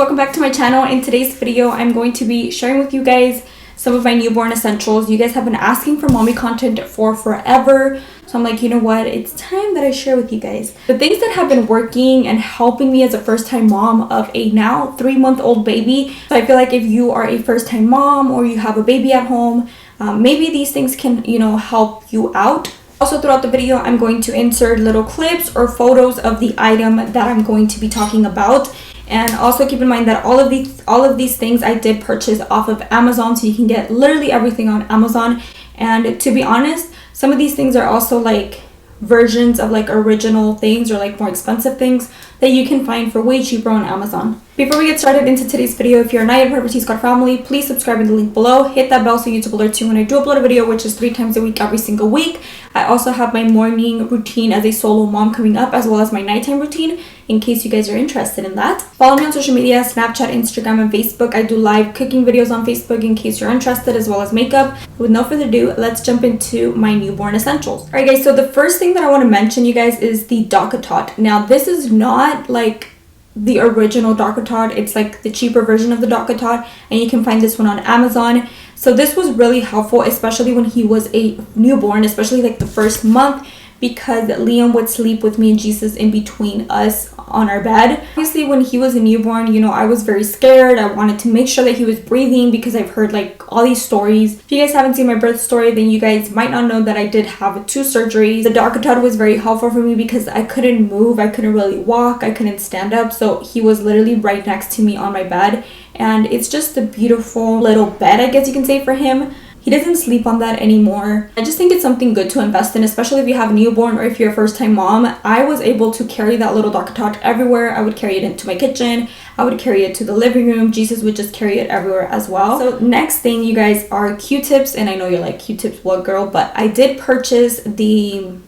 welcome back to my channel. In today's video, I'm going to be sharing with you guys some of my newborn essentials. You guys have been asking for mommy content for forever, so I'm like, you know what, it's time that I share with you guys the things that have been working and helping me as a first-time mom of a now 3-month-old baby. So I feel like if you are a first-time mom or you have a baby at home, maybe these things can, help you out. Also, throughout the video, I'm going to insert little clips or photos of the item that I'm going to be talking about. And also keep in mind that all of these things I did purchase off of Amazon, so you can get literally everything on Amazon. And to be honest, some of these things are also like versions of like original things or like more expensive things that you can find for way cheaper on Amazon. Before we get started into today's video, if you're not yet part of TSQUAD family, please subscribe in the link below. Hit that bell so YouTube alerts you when I do upload a video, which is 3 times a week every single week. I also have my morning routine as a solo mom coming up, as well as my nighttime routine, in case you guys are interested in that. Follow me on social media, Snapchat, Instagram, and Facebook. I do live cooking videos on Facebook in case you're interested, as well as makeup. With no further ado, let's jump into my newborn essentials. Alright guys, so the first thing that I want to mention, you guys, is the DockATot. Now this is not like the original DockATot, it's like the cheaper version of the DockATot, and you can find this one on Amazon. So this was really helpful, especially when he was a newborn, especially like the first month, because Liam would sleep with me and Jesus in between us on our bed. Obviously, when he was a newborn, I was very scared. I wanted to make sure that he was breathing because I've heard like all these stories. If you guys haven't seen my birth story, then you guys might not know that I did have 2 surgeries. The DockATot was very helpful for me because I couldn't move, I couldn't really walk, I couldn't stand up. So he was literally right next to me on my bed. And it's just a beautiful little bed, I guess you can say, for him. He doesn't sleep on that anymore. I just think it's something good to invest in, especially if you have a newborn or if you're a first-time mom. I was able to carry that little DockATot everywhere. I would carry it into my kitchen. I would carry it to the living room. Jesus would just carry it everywhere as well. So next thing, you guys, are Q-tips. And I know you're like, Q-tips, what girl? But I did purchase you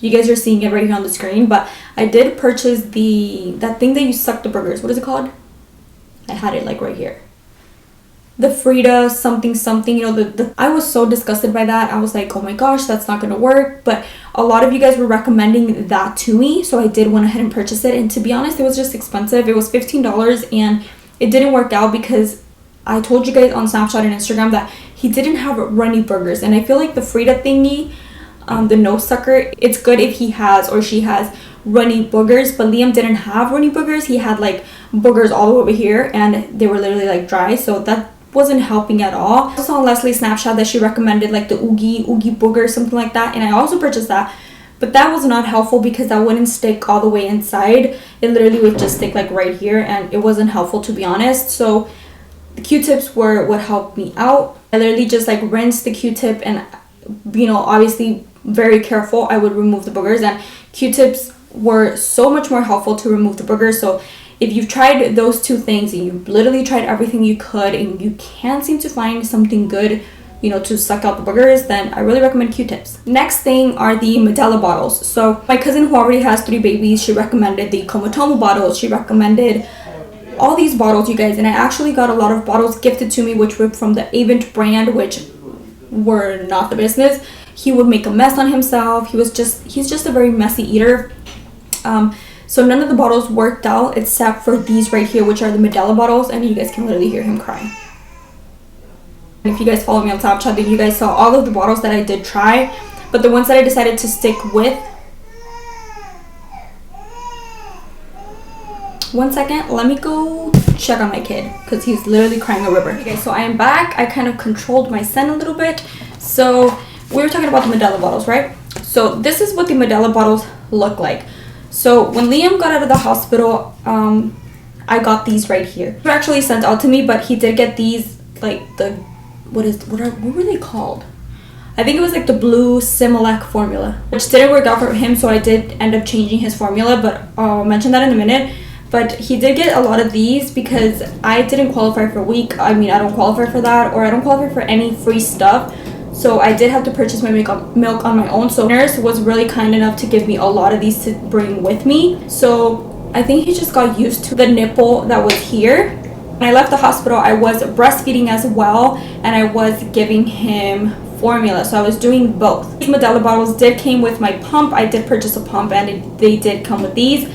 guys are seeing it right here on the screen, but I did purchase that thing that you suck the burgers. What is it called? I had it like right here. The Frida something, I was so disgusted by that. I was like, oh my gosh, that's not gonna work. But a lot of you guys were recommending that to me, so I did went ahead and purchase it. And to be honest, it was just expensive. It was $15, and it didn't work out because I told you guys on Snapchat and Instagram that he didn't have runny burgers. And I feel like the Frida thingy, the nose sucker, it's good if he has or she has runny boogers, but Liam didn't have runny boogers. He had like boogers all over here, and they were literally like dry, so that wasn't helping at all. I saw on Leslie's Snapchat that she recommended like the oogie booger, something like that, and I also purchased that, but that was not helpful because that wouldn't stick all the way inside. It literally would just stick like right here, and it wasn't helpful, to be honest. So the Q-tips were what helped me out. I literally just like rinsed the Q-tip, and obviously very careful, I would remove the boogers, and Q-tips were so much more helpful to remove the boogers. So if you've tried those 2 things and you literally tried everything you could and you can't seem to find something good, to suck out the boogers, then I really recommend Q-tips. Next thing are the Medela bottles. So my cousin, who already has 3 babies, she recommended the Komotomo bottles. She recommended all these bottles, you guys, and I actually got a lot of bottles gifted to me, which were from the Avent brand, which were not the business. He would make a mess on himself. He's just a very messy eater. So none of the bottles worked out except for these right here, which are the Medela bottles, and you guys can literally hear him crying. And if you guys follow me on Snapchat, then you guys saw all of the bottles that I did try, but the ones that I decided to stick with. One second, let me go check on my kid because he's literally crying a river. Okay, so I am back. I kind of controlled my scent a little bit. So we were talking about the Medela bottles, right? So this is what the Medela bottles look like. So when Liam got out of the hospital, I got these right here. They were actually sent out to me, but he did get these, like what were they called? I think it was like the blue Similac formula, which didn't work out for him, so I did end up changing his formula, but I'll mention that in a minute. But he did get a lot of these because I didn't qualify for week. I don't qualify for that, or I don't qualify for any free stuff. So I did have to purchase my milk on my own. So nurse was really kind enough to give me a lot of these to bring with me. So I think he just got used to the nipple that was here. When I left the hospital, I was breastfeeding as well, and I was giving him formula. So I was doing both. These Medela bottles did came with my pump. I did purchase a pump, and they did come with these.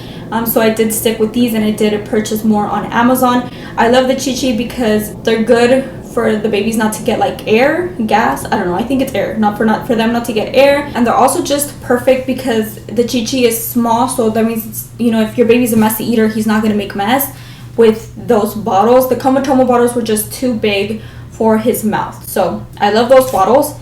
So I did stick with these, and I did purchase more on Amazon. I love the Chi because they're good for the babies not to get like air, gas, I don't know, I think it's air, not for them not to get air. And they're also just perfect because the Chi is small, so that means it's, you know, if your baby's a messy eater, he's not gonna make mess with those bottles. The Comotomo bottles were just too big for his mouth, so I love those bottles.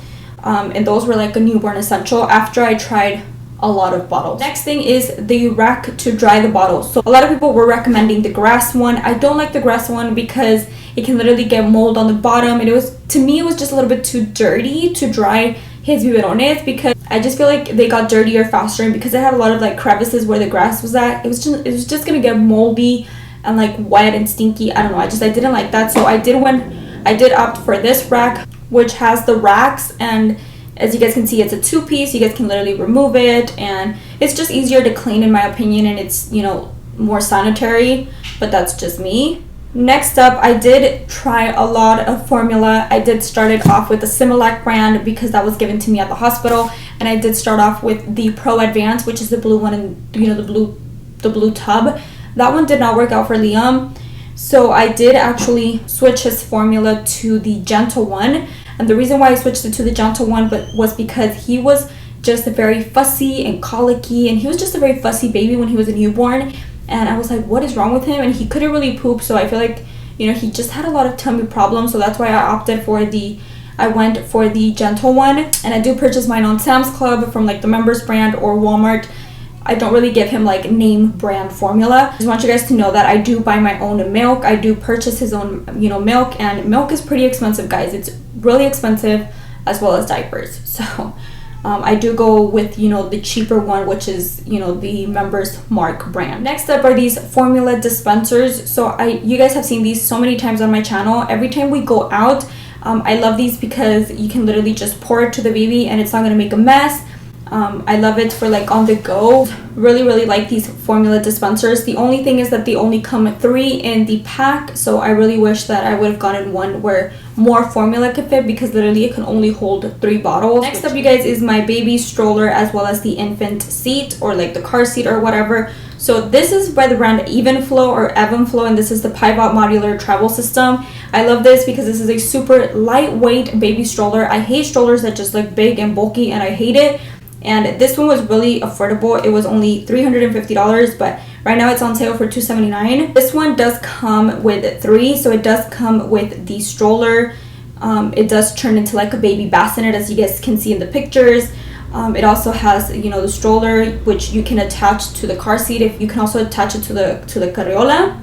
And those were like a newborn essential after I tried a lot of bottles. Next thing is the rack to dry the bottles. So a lot of people were recommending the grass one. I don't like the grass one because it can literally get mold on the bottom, and it was, to me, it was just a little bit too dirty to dry his biberones, because I just feel like they got dirtier faster, and because it had a lot of like crevices where the grass was at, it was just gonna get moldy and like wet and stinky. I don't know, I didn't like that. So I did opt for this rack, which has the racks, and as you guys can see, it's a 2-piece. You guys can literally remove it, and it's just easier to clean in my opinion, and it's, you know, more sanitary, but that's just me. Next up, I did try a lot of formula. I did start it off with the Similac brand because that was given to me at the hospital, and I did start off with the Pro Advance, which is the blue one, and you know, the blue tub. That one did not work out for Liam, so I did actually switch his formula to the gentle one. And the reason why I switched it to the gentle one was because he was just very fussy and colicky, and he was just a very fussy baby when he was a newborn. And I was like, what is wrong with him? And he couldn't really poop, so I feel like, you know, he just had a lot of tummy problems. So that's why I went for the gentle one. And I do purchase mine on Sam's Club from like the Members brand or Walmart. I don't really give him like name brand formula. I just want you guys to know that I do buy my own milk. I do purchase his own, you know, milk, and milk is pretty expensive, guys. It's really expensive, as well as diapers. So I do go with, you know, the cheaper one, which is, you know, the Members Mark brand. Next up are these formula dispensers. So you guys have seen these so many times on my channel. Every time we go out, I love these because you can literally just pour it to the baby and it's not gonna make a mess. I love it for like on the go. Really like these formula dispensers. The only thing is that they only come 3 in the pack, so I really wish that I would have gotten one where more formula could fit, because literally it can only hold 3 bottles. Next up, you guys, is my baby stroller as well as the infant seat, or like the car seat or whatever. So this is by the brand Evenflo or Evenflo, and this is the Pivot modular travel system. I love this because this is a super lightweight baby stroller. I hate strollers that just look big and bulky, and I hate it. And this one was really affordable. It was only $350, but right now it's on sale for $279. This one does come with 3, so it does come with the stroller. It does turn into like a baby bassinet, as you guys can see in the pictures. It also has, you know, the stroller, which you can attach to the car seat. You can also attach it to the carriola.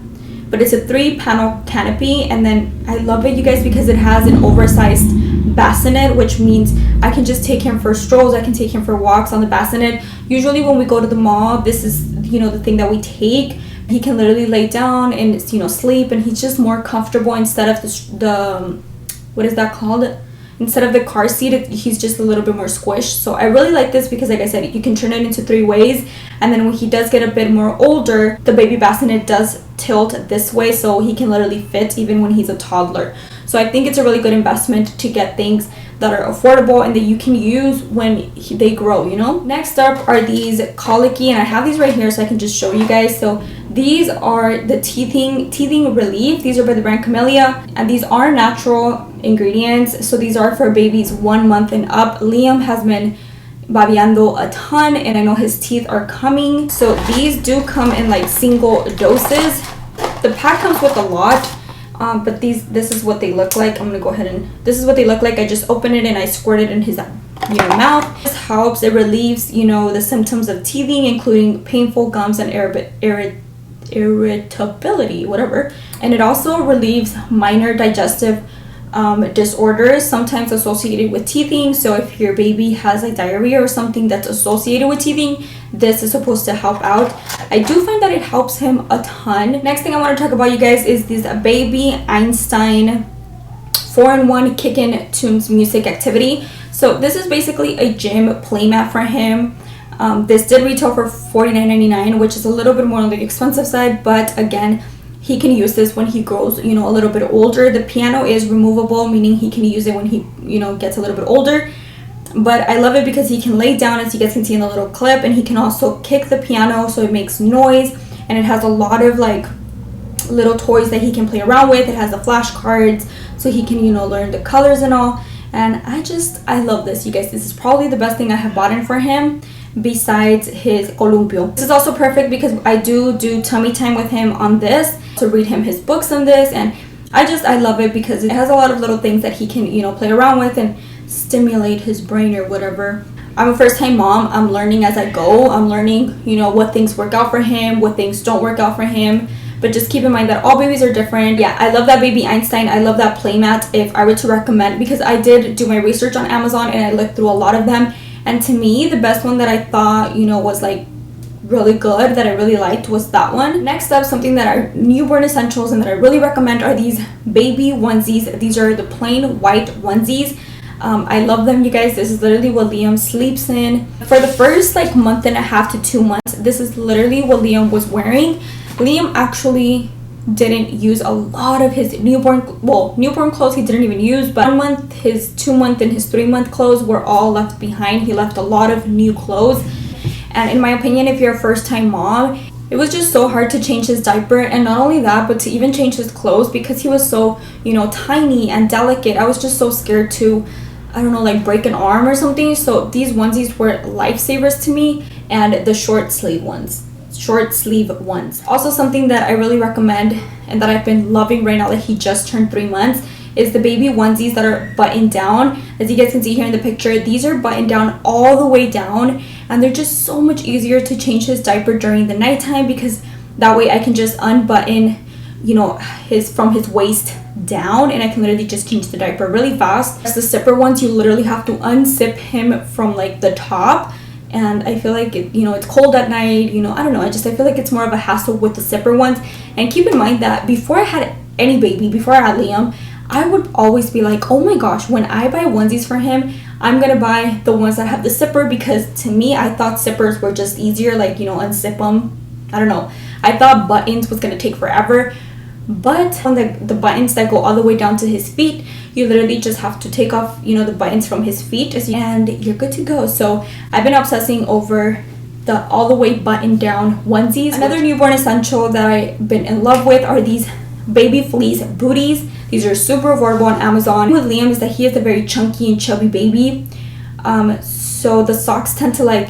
But it's a 3-panel canopy, and then I love it, you guys, because it has an oversized bassinet, which means I can just take him for strolls, I can take him for walks on the bassinet. Usually when we go to the mall, this is, you know, the thing that we take. He can literally lay down and, you know, sleep, and he's just more comfortable instead of the what is that called? Instead of the car seat, he's just a little bit more squished. So I really like this because, like I said, you can turn it into 3 ways. And then when he does get a bit more older, the baby bassinet does tilt this way, so he can literally fit even when he's a toddler. So I think it's a really good investment to get things that are affordable and that you can use when they grow, you know? Next up are these colicky, and I have these right here so I can just show you guys. So these are the teething relief. These are by the brand Camellia, and these are natural ingredients. So these are for babies 1 month and up. Liam has been babeando a ton, and I know his teeth are coming. So these do come in like single doses. The pack comes with a lot. But this is what they look like. I'm gonna go ahead and this is what they look like. I just open it and I squirt it in his mouth. This helps. It relieves, you know, the symptoms of teething, including painful gums and irritability, whatever. And it also relieves minor digestive disorders, sometimes associated with teething. So if your baby has like diarrhea or something that's associated with teething, this is supposed to help out. I do find that it helps him a ton. Next thing I want to talk about, you guys, is this Baby Einstein 4-in-1 Kickin' Tunes Music Activity. So this is basically a gym playmat for him. This did retail for $49.99, which is a little bit more on the expensive side, but again, he can use this when he grows, you know, a little bit older. The piano is removable, meaning he can use it when he, you know, gets a little bit older. But I love it because he can lay down, as you guys can see in the little clip, and he can also kick the piano so it makes noise, and it has a lot of like little toys that he can play around with. It has the flashcards so he can, you know, learn the colors and all. And I love this, you guys. This is probably the best thing I have bought in for him besides his columpio. This is also perfect because I do tummy time with him on this, to read him his books on this. And I love it because it has a lot of little things that he can, you know, play around with and stimulate his brain or whatever. I'm a first-time mom. I'm learning as I go. I'm learning, you know, what things work out for him, what things don't work out for him. But just keep in mind that all babies are different. Yeah, I love that baby Einstein. I love that playmat. If I were to recommend, because I did do my research on Amazon and I looked through a lot of them. And to me, the best one that I thought, you know, was like really good, that I really liked, was that one. Next up, something that are newborn essentials and that I really recommend are these baby onesies. These are the plain white onesies. I love them, you guys. This is literally what Liam sleeps in. For the first like month and a half to 2 months, this is literally what Liam was wearing. Liam actually didn't use a lot of his newborn clothes. He didn't even use, but 1 month, his 2 month and his 3 month clothes were all left behind. He left a lot of new clothes. And in my opinion, if you're a first-time mom, it was just so hard to change his diaper. And not only that, but to even change his clothes, because he was so, you know, tiny and delicate. I was just so scared to, I don't know, like break an arm or something. So these onesies were lifesavers to me, and the short sleeve ones. Also, something that I really recommend and that I've been loving right now that he just turned 3 months is the baby onesies that are buttoned down. As you guys can see here in the picture, these are buttoned down all the way down, and they're just so much easier to change his diaper during the nighttime, because that way I can just unbutton, you know, from his waist down, and I can literally just change the diaper really fast. As the zipper ones, you literally have to unzip him from like the top. And I feel like it, you know, it's cold at night, you know, I don't know, I feel like it's more of a hassle with the zipper ones. And keep in mind that before I had any baby, before I had Liam, I would always be like, oh my gosh, when I buy onesies for him, I'm gonna buy the ones that have the zipper, because to me, I thought zippers were just easier, like, you know, unzip them. I don't know, I thought buttons was gonna take forever. But on the buttons that go all the way down to his feet, you literally just have to take off, you know, the buttons from his feet, and you're good to go. So I've been obsessing over the all the way button down onesies. Another newborn essential that I've been in love with are these baby fleece booties. These are super affordable on Amazon. With Liam is that he is a very chunky and chubby baby, so the socks tend to like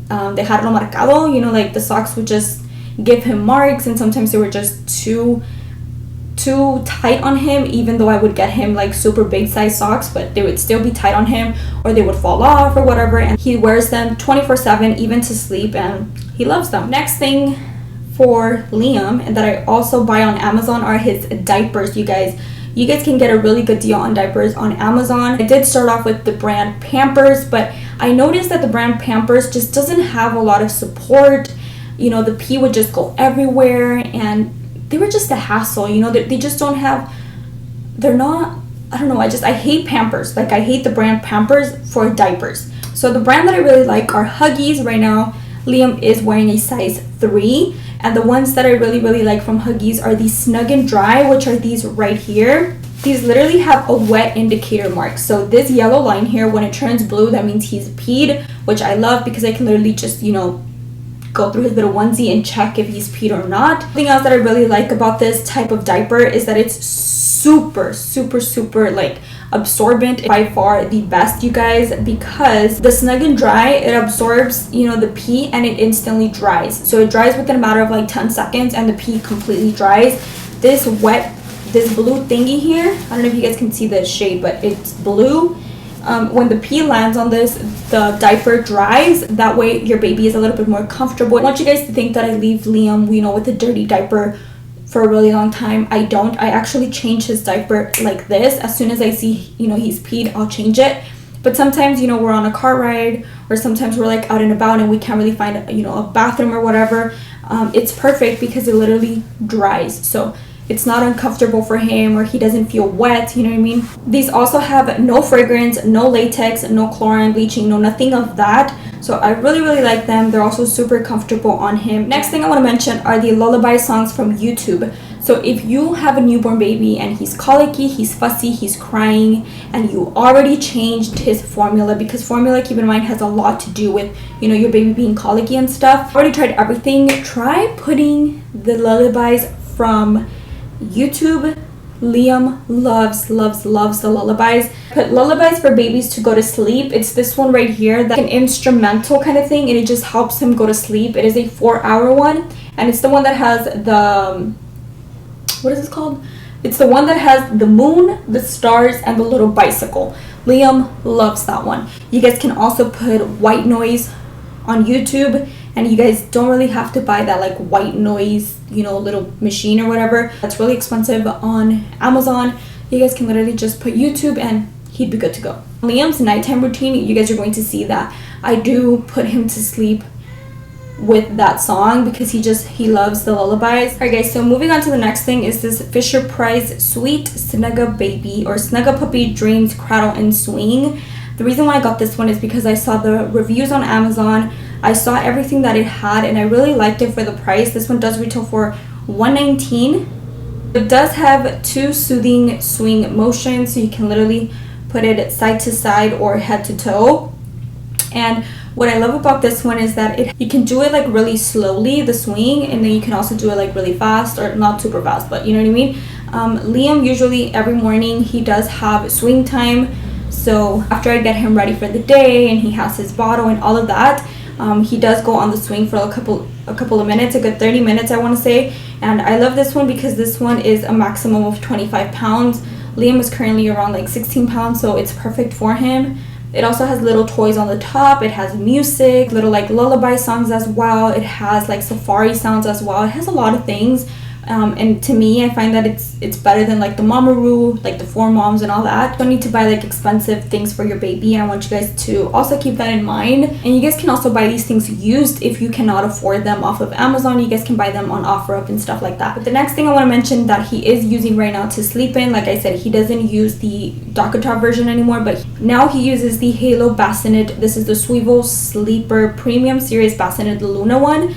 dejarlo marcado, you know, like the socks would just give him marks, and sometimes they were just too tight on him, even though I would get him like super big size socks, but they would still be tight on him, or they would fall off or whatever. And he wears them 24/7, even to sleep, and he loves them. Next thing for Liam, and that I also buy on Amazon, are his diapers. You guys can get a really good deal on diapers on Amazon. I did start off with the brand Pampers, but I noticed that the brand Pampers just doesn't have a lot of support. You know, the pee would just go everywhere, and they were just a hassle, you know. They just don't have, they're not, I don't know, I hate Pampers. Like, I hate the brand Pampers for diapers. So the brand that I really like are Huggies. Right now, Liam is wearing a size 3. And the ones that I really like from Huggies are these Snug and Dry, which are these right here. These literally have a wet indicator mark. So this yellow line here, when it turns blue, that means he's peed, which I love, because I can literally just, you know, go through his little onesie and check if he's peed or not. Something else that I really like about this type of diaper is that it's super like absorbent. By far the best, you guys, because the Snug and Dry, it absorbs, you know, the pee, and it instantly dries. So it dries within a matter of like 10 seconds, and the pee completely dries. This blue thingy here, I don't know if you guys can see the shade, but it's blue. When the pee lands on this, the diaper dries. That way your baby is a little bit more comfortable. I want you guys to think that I leave Liam, you know, with a dirty diaper for a really long time. I don't. I actually change his diaper like this. As soon as I see, you know, he's peed, I'll change it. But sometimes, you know, we're on a car ride, or sometimes we're like out and about and we can't really find, you know, a bathroom or whatever. It's perfect because it literally dries. So it's not uncomfortable for him, or he doesn't feel wet, you know what I mean? These also have no fragrance, no latex, no chlorine bleaching, no nothing of that. So I really like them. They're also super comfortable on him. Next thing I want to mention are the lullaby songs from YouTube. So if you have a newborn baby and he's colicky, he's fussy, he's crying, and you already changed his formula, because formula, keep in mind, has a lot to do with, you know, your baby being colicky and stuff. Already tried everything. Try putting the lullabies from YouTube. Liam loves the lullabies. Put lullabies for babies to go to sleep. It's this one right here, that's an instrumental kind of thing, and it just helps him go to sleep. It is a 4-hour one, and it's the one that has the, what is this called? It's the one that has the moon, the stars, and the little bicycle. Liam loves that one. You guys can also put white noise on YouTube, and you guys don't really have to buy that like white noise, you know, little machine or whatever. That's really expensive on Amazon. You guys can literally just put YouTube and he'd be good to go. Liam's nighttime routine, you guys are going to see that I do put him to sleep with that song because he loves the lullabies. Alright guys, so moving on to the next thing is this Fisher Price Sweet Snugga Baby or Snugga Puppy Dreams Cradle and Swing. The reason why I got this one is because I saw the reviews on Amazon. I saw everything that it had and I really liked it for the price. This one does retail for $119. It does have 2 soothing swing motions, so you can literally put it side to side or head to toe. And what I love about this one is that you can do it like really slowly, the swing, and then you can also do it like really fast, or not super fast, but you know what I mean. Liam usually every morning he does have swing time, so after I get him ready for the day and he has his bottle and all of that, he does go on the swing for a couple of minutes, a good 30 minutes I want to say. And I love this one because this one is a maximum of 25 pounds. Liam is currently around like 16 pounds, so it's perfect for him. It also has little toys on the top. It has music, little like lullaby songs as well. It has like safari sounds as well. It has a lot of things. And to me, I find that it's better than like the Mamaroo, like the 4Moms and all that. You don't need to buy like expensive things for your baby. I want you guys to also keep that in mind. And you guys can also buy these things used if you cannot afford them off of Amazon. You guys can buy them on OfferUp and stuff like that. But the next thing I want to mention that he is using right now to sleep in, like I said, he doesn't use the DockATot version anymore, but now he uses the Halo Bassinet. This is the Swivel Sleeper Premium Series Bassinet, the Luna one.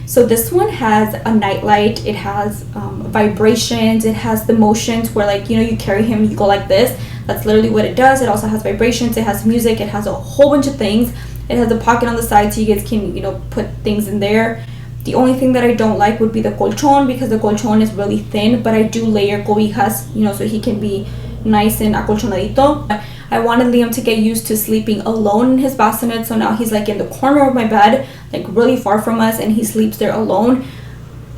So this one has a nightlight, it has vibrations, it has the motions where like, you know, you carry him, you go like this. That's literally what it does. It also has vibrations, it has music, it has a whole bunch of things. It has a pocket on the side so you guys can, you know, put things in there. The only thing that I don't like would be the colchon because the colchon is really thin, but I do layer cobijas, you know, so he can be nice and acolchonadito. I wanted Liam to get used to sleeping alone in his bassinet, so now he's like in the corner of my bed, like really far from us, and he sleeps there alone.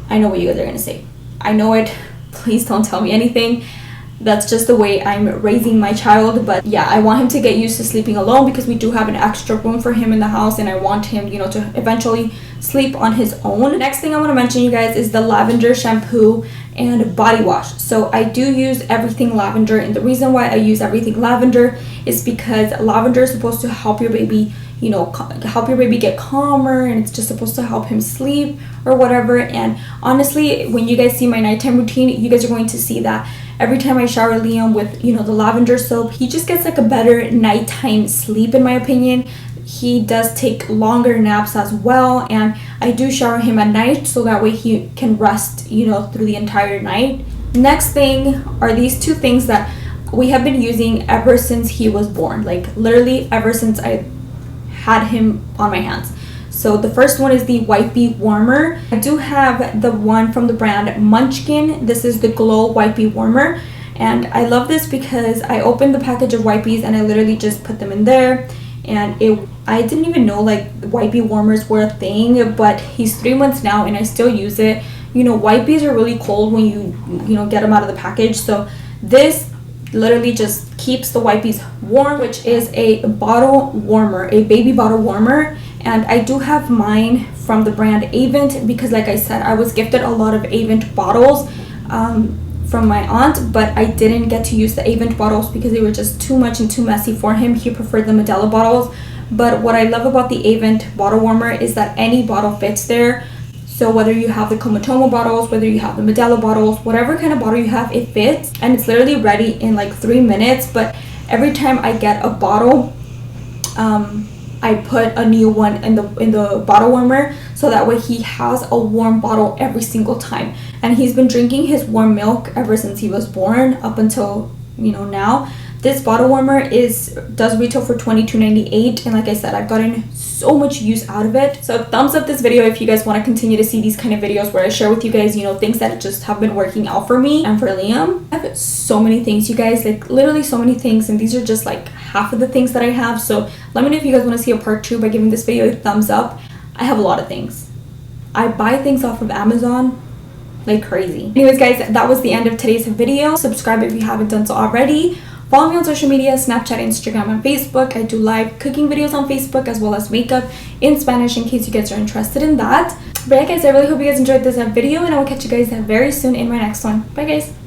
I know what you guys are gonna say. I know it. Please don't tell me anything. That's just the way I'm raising my child. But yeah, I want him to get used to sleeping alone because we do have an extra room for him in the house, and I want him, you know, to eventually sleep on his own. Next thing I want to mention, you guys, is the lavender shampoo and body wash. So I do use everything lavender, and the reason why I use everything lavender is because lavender is supposed to help your baby, you know, help your baby get calmer, and it's just supposed to help him sleep or whatever. And honestly, when you guys see my nighttime routine, you guys are going to see that every time I shower Liam with, you know, the lavender soap, he just gets like a better nighttime sleep, in my opinion. He does take longer naps as well, and I do shower him at night so that way he can rest, you know, through the entire night. Next thing are these 2 things that we have been using ever since he was born, like literally ever since I had him on my hands. So the first one is the wipey warmer. I do have the one from the brand Munchkin. This is the Glow Wipey Warmer, and I love this because I opened the package of wipies and I literally just put them in there. And I didn't even know like wipey warmers were a thing, but he's 3 months now and I still use it. You know, wipies are really cold when you know, get them out of the package. So this literally just keeps the wipies warm, which is a bottle warmer, a baby bottle warmer. And I do have mine from the brand Avent because, like I said, I was gifted a lot of Avent bottles from my aunt, but I didn't get to use the Avent bottles because they were just too much and too messy for him. He preferred the Medela bottles. But what I love about the Avent bottle warmer is that any bottle fits there. So whether you have the Komotomo bottles, whether you have the Medela bottles, whatever kind of bottle you have, it fits, and it's literally ready in like 3 minutes. But every time I get a bottle, I put a new one in the bottle warmer so that way he has a warm bottle every single time. And he's been drinking his warm milk ever since he was born up until, you know, now. This bottle warmer does retail for $22.98, and like I said, I've gotten so much use out of it. So thumbs up this video if you guys want to continue to see these kind of videos where I share with you guys, you know, things that just have been working out for me and for Liam. I have so many things, you guys, like literally so many things, and these are just like half of the things that I have. So let me know if you guys want to see a part 2 by giving this video a thumbs up. I have a lot of things. I buy things off of Amazon like crazy. Anyways guys, that was the end of today's video. Subscribe if you haven't done so already. Follow me on social media, Snapchat, Instagram, and Facebook. I do live cooking videos on Facebook as well as makeup in Spanish in case you guys are interested in that. But yeah guys, I really hope you guys enjoyed this video, and I will catch you guys very soon in my next one. Bye guys.